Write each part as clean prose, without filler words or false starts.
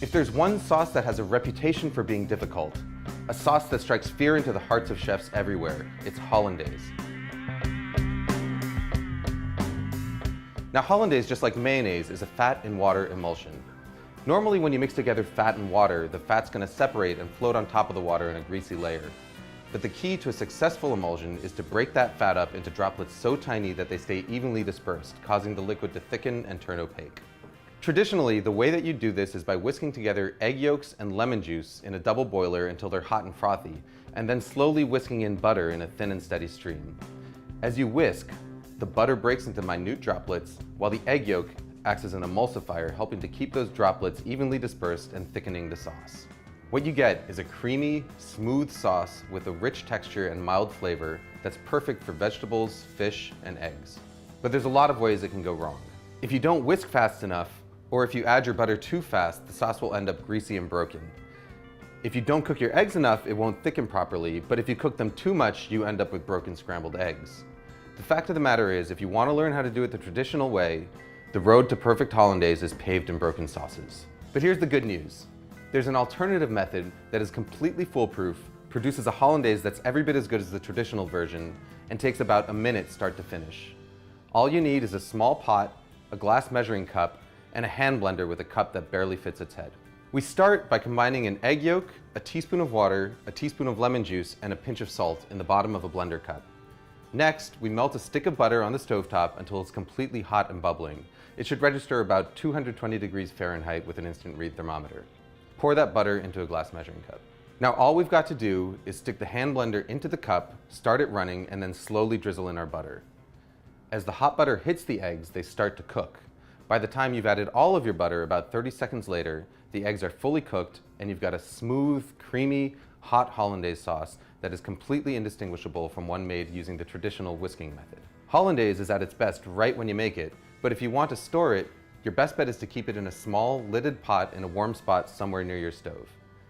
If there's one sauce that has a reputation for being difficult, a sauce that strikes fear into the hearts of chefs everywhere, it's Hollandaise. Now Hollandaise, just like mayonnaise, is a fat and water emulsion. Normally when you mix together fat and water, the fat's going to separate and float on top of the water in a greasy layer. But the key to a successful emulsion is to break that fat up into droplets so tiny that they stay evenly dispersed, causing the liquid to thicken and turn opaque. Traditionally, the way that you do this is by whisking together egg yolks and lemon juice in a double boiler until they're hot and frothy, and then slowly whisking in butter in a thin and steady stream. As you whisk, the butter breaks into minute droplets, while the egg yolk acts as an emulsifier, helping to keep those droplets evenly dispersed and thickening the sauce. What you get is a creamy, smooth sauce with a rich texture and mild flavor that's perfect for vegetables, fish, and eggs. But there's a lot of ways it can go wrong. If you don't whisk fast enough, or if you add your butter too fast, the sauce will end up greasy and broken. If you don't cook your eggs enough, it won't thicken properly, but if you cook them too much, you end up with broken scrambled eggs. The fact of the matter is, if you want to learn how to do it the traditional way, the road to perfect Hollandaise is paved in broken sauces. But here's the good news. There's an alternative method that is completely foolproof, produces a Hollandaise that's every bit as good as the traditional version, and takes about a minute start to finish. All you need is a small pot, a glass measuring cup, and a hand blender with a cup that barely fits its head. We start by combining an egg yolk, a teaspoon of water, a teaspoon of lemon juice, and a pinch of salt in the bottom of a blender cup. Next, we melt a stick of butter on the stovetop until it's completely hot and bubbling. It should register about 220 degrees Fahrenheit with an instant read thermometer. Pour that butter into a glass measuring cup. Now all we've got to do is stick the hand blender into the cup, start it running, and then slowly drizzle in our butter. As the hot butter hits the eggs, they start to cook. By the time you've added all of your butter, about 30 seconds later, the eggs are fully cooked and you've got a smooth, creamy, hot Hollandaise sauce that is completely indistinguishable from one made using the traditional whisking method. Hollandaise is at its best right when you make it, but if you want to store it, your best bet is to keep it in a small, lidded pot in a warm spot somewhere near your stove.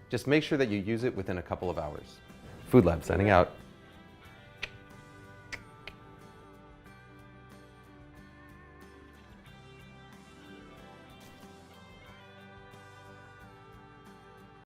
Just make sure that you use it within a couple of hours. Food Lab signing out.